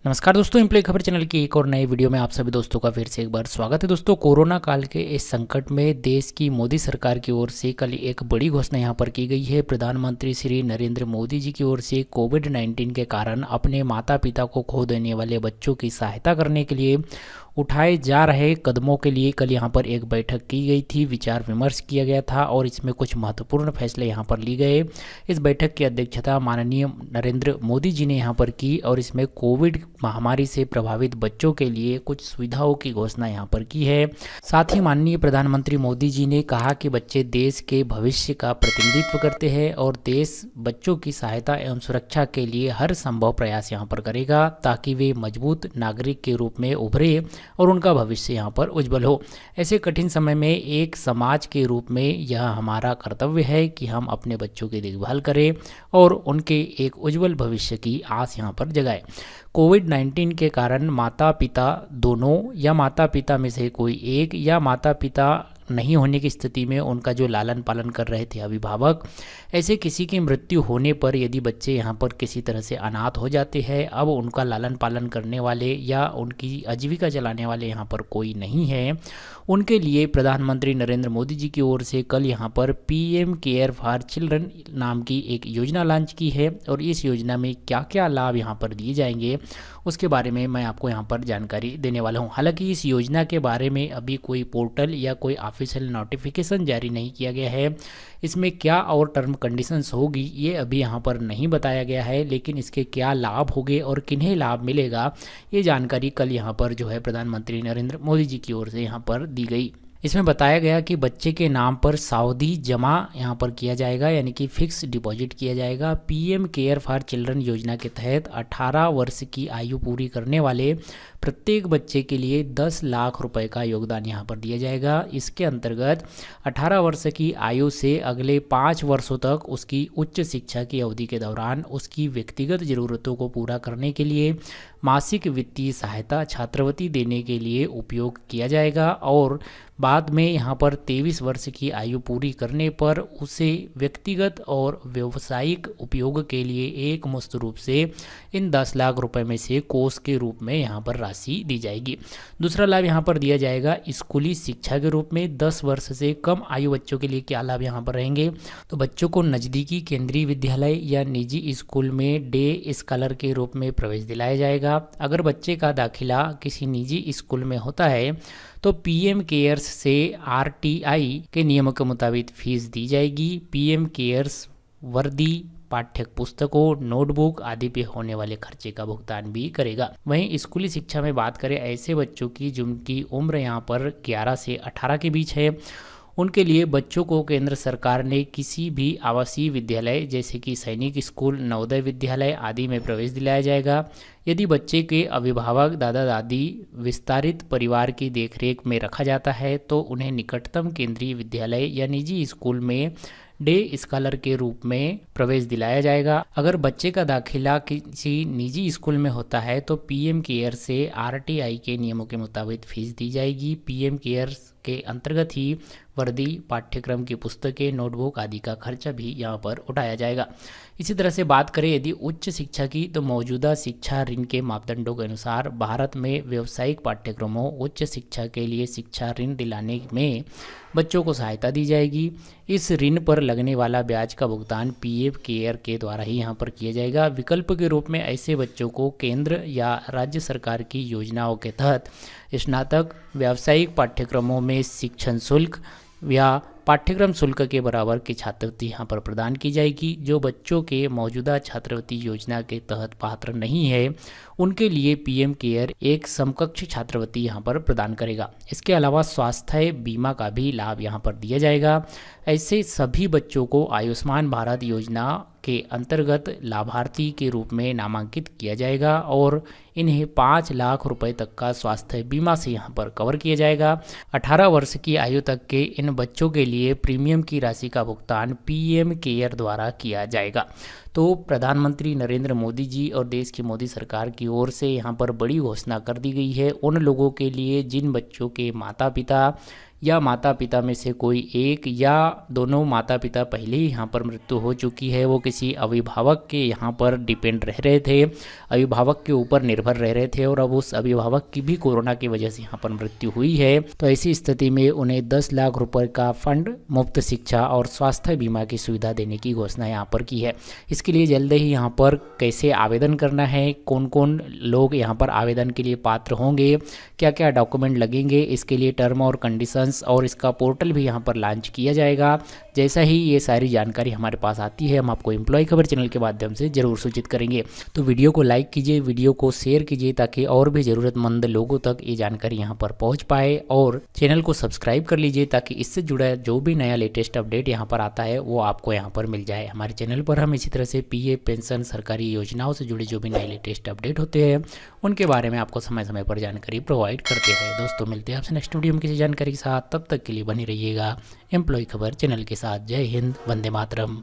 नमस्कार दोस्तों, इम्प्ले खबर चैनल की एक और नए वीडियो में आप सभी दोस्तों का फिर से एक बार स्वागत है। दोस्तों, कोरोना काल के इस संकट में देश की मोदी सरकार की ओर से कल एक बड़ी घोषणा यहां पर की गई है। प्रधानमंत्री श्री नरेंद्र मोदी जी की ओर से कोविड-19 के कारण अपने माता पिता को खो देने वाले बच्चों की सहायता करने के लिए उठाए जा रहे कदमों के लिए कल यहां पर एक बैठक की गई थी, विचार विमर्श किया गया था और इसमें कुछ महत्वपूर्ण फैसले यहां पर लिए गए। इस बैठक की अध्यक्षता माननीय नरेंद्र मोदी जी ने यहां पर की और इसमें कोविड महामारी से प्रभावित बच्चों के लिए कुछ सुविधाओं की घोषणा यहां पर की है। साथ ही माननीय प्रधानमंत्री मोदी जी ने कहा कि बच्चे देश के भविष्य का प्रतिनिधित्व करते हैं और देश बच्चों की सहायता एवं सुरक्षा के लिए हर संभव प्रयास यहां पर करेगा ताकि वे मजबूत नागरिक के रूप में उभरे और उनका भविष्य यहाँ पर उज्जवल हो। ऐसे कठिन समय में एक समाज के रूप में यह हमारा कर्तव्य है कि हम अपने बच्चों की देखभाल करें और उनके एक उज्जवल भविष्य की आस यहाँ पर जगाएं। कोविड-19 के कारण माता पिता दोनों या माता पिता में से कोई एक या माता पिता नहीं होने की स्थिति में उनका जो लालन पालन कर रहे थे अभिभावक, ऐसे किसी की मृत्यु होने पर यदि बच्चे यहाँ पर किसी तरह से अनाथ हो जाते हैं, अब उनका लालन पालन करने वाले या उनकी आजीविका चलाने वाले यहाँ पर कोई नहीं है, उनके लिए प्रधानमंत्री नरेंद्र मोदी जी की ओर से कल यहाँ पर पीएम केयर फॉर चिल्ड्रन नाम की एक योजना लॉन्च की है और इस योजना में क्या क्या लाभ यहाँ पर दिए जाएंगे उसके बारे में मैं आपको यहाँ पर जानकारी देने वाला हूँ। हालांकि इस योजना के बारे में अभी कोई पोर्टल या कोई ऑफिशियल नोटिफिकेशन जारी नहीं किया गया है। इसमें क्या और टर्म कंडीशंस होगी ये अभी यहाँ पर नहीं बताया गया है, लेकिन इसके क्या लाभ होंगे और किन्हें लाभ मिलेगा ये जानकारी कल यहाँ पर जो है प्रधानमंत्री नरेंद्र मोदी जी की ओर से यहाँ पर दी गई। इसमें बताया गया कि बच्चे के नाम पर सावधि जमा यहाँ पर किया जाएगा, यानी कि फिक्स डिपॉजिट किया जाएगा। पीएम केयर फॉर चिल्ड्रन योजना के तहत 18 वर्ष की आयु पूरी करने वाले प्रत्येक बच्चे के लिए 10 लाख रुपए का योगदान यहाँ पर दिया जाएगा। इसके अंतर्गत 18 वर्ष की आयु से अगले 5 वर्षों तक उसकी उच्च शिक्षा की अवधि के दौरान उसकी व्यक्तिगत ज़रूरतों को पूरा करने के लिए मासिक वित्तीय सहायता छात्रवृत्ति देने के लिए उपयोग किया जाएगा और बाद में यहाँ पर 23 वर्ष की आयु पूरी करने पर उसे व्यक्तिगत और व्यावसायिक उपयोग के लिए एक मुश्त रूप से इन 10 लाख रुपए में से कोष के रूप में यहाँ पर राशि दी जाएगी। दूसरा लाभ यहाँ पर दिया जाएगा स्कूली शिक्षा के रूप में। 10 वर्ष से कम आयु बच्चों के लिए क्या लाभ यहाँ पर रहेंगे, तो बच्चों को नज़दीकी केंद्रीय विद्यालय या निजी स्कूल में डे स्कॉलर के रूप में प्रवेश दिलाया जाएगा। अगर बच्चे का दाखिला किसी निजी स्कूल में होता है तो पीएम केयर्स से आरटीआई के नियमों के मुताबिक फीस दी जाएगी। पीएम केयर्स वर्दी, पाठ्य पुस्तकों, नोटबुक आदि पे होने वाले खर्चे का भुगतान भी करेगा। वहीं स्कूली शिक्षा में बात करें ऐसे बच्चों की जिनकी उम्र यहाँ पर 11 से 18 के बीच है, उनके लिए बच्चों को केंद्र सरकार ने किसी भी आवासीय विद्यालय जैसे कि सैनिक स्कूल, नवोदय विद्यालय आदि में प्रवेश दिलाया जाएगा। यदि बच्चे के अभिभावक दादा दादी विस्तारित परिवार की देखरेख में रखा जाता है तो उन्हें निकटतम केंद्रीय विद्यालय या निजी स्कूल में डे स्कॉलर के रूप में प्रवेश दिलाया जाएगा। अगर बच्चे का दाखिला किसी निजी स्कूल में होता है तो पीएम केयर से आरटीआई के नियमों के मुताबिक फीस दी जाएगी। पीएम केयर के अंतर्गत ही वर्दी, पाठ्यक्रम की पुस्तकें, नोटबुक आदि का खर्चा भी यहाँ पर उठाया जाएगा। इसी तरह से बात करें यदि उच्च शिक्षा की तो मौजूदा शिक्षा ऋण के मापदंडों के अनुसार भारत में व्यावसायिक पाठ्यक्रमों उच्च शिक्षा के लिए शिक्षा ऋण दिलाने में बच्चों को सहायता दी जाएगी। इस ऋण पर लगने वाला ब्याज का भुगतान पीएम केयर के द्वारा ही यहाँ पर किया जाएगा। विकल्प के रूप में ऐसे बच्चों को केंद्र या राज्य सरकार की योजनाओं के तहत स्नातक व्यावसायिक पाठ्यक्रमों में शिक्षण शुल्क या पाठ्यक्रम शुल्क के बराबर की छात्रवृत्ति यहाँ पर प्रदान की जाएगी। जो बच्चों के मौजूदा छात्रवृत्ति योजना के तहत पात्र नहीं है उनके लिए पीएम केयर एक समकक्ष छात्रवृत्ति यहाँ पर प्रदान करेगा। इसके अलावा स्वास्थ्य बीमा का भी लाभ यहाँ पर दिया जाएगा। ऐसे सभी बच्चों को आयुष्मान भारत योजना के अंतर्गत लाभार्थी के रूप में नामांकित किया जाएगा और इन्हें 5 लाख रुपए तक का स्वास्थ्य बीमा से यहाँ पर कवर किया जाएगा। 18 वर्ष की आयु तक के इन बच्चों के लिए प्रीमियम की राशि का भुगतान पीएम केयर द्वारा किया जाएगा। तो प्रधानमंत्री नरेंद्र मोदी जी और देश की मोदी सरकार की ओर से यहाँ पर बड़ी घोषणा कर दी गई है उन लोगों के लिए जिन बच्चों के माता पिता या माता पिता में से कोई एक या दोनों माता पिता पहले ही यहाँ पर मृत्यु हो चुकी है, वो किसी अभिभावक के यहाँ पर डिपेंड रह रहे थे, अभिभावक के ऊपर निर्भर रह रहे थे और अब उस अभिभावक की भी कोरोना की वजह से यहाँ पर मृत्यु हुई है, तो ऐसी स्थिति में उन्हें 10 लाख रुपए का फंड, मुफ्त शिक्षा और स्वास्थ्य बीमा की सुविधा देने की घोषणा यहाँ पर की है। इसके लिए जल्द ही यहाँ पर कैसे आवेदन करना है, कौन कौन लोग यहाँ पर आवेदन के लिए पात्र होंगे, क्या क्या डॉक्यूमेंट लगेंगे, इसके लिए टर्म और कंडीशंस और इसका पोर्टल भी यहाँ पर लॉन्च किया जाएगा। जैसा ही ये सारी जानकारी हमारे पास आती है हम आपको एम्प्लॉय खबर चैनल के माध्यम से जरूर सूचित करेंगे। तो वीडियो को लाइक कीजिए, वीडियो को शेयर कीजिए ताकि और भी ज़रूरतमंद लोगों तक ये जानकारी यहाँ पर पहुँच पाए, और चैनल को सब्सक्राइब कर लीजिए ताकि इससे जुड़ा जो भी नया लेटेस्ट अपडेट यहाँ पर आता है वो आपको यहाँ पर मिल जाए। हमारे चैनल पर हम इसी तरह से पीएफ, पेंशन, सरकारी योजनाओं से जुड़े जो भी नए लेटेस्ट अपडेट होते हैं उनके बारे में आपको समय समय पर जानकारी प्रोवाइड करते हैं। दोस्तों मिलते हैं आपसे नेक्स्ट वीडियो में किसी जानकारी के साथ, तब तक के लिए बनी रहिएगा एम्प्लॉय खबर चैनल के साथ। जय हिंद, वंदे मातरम।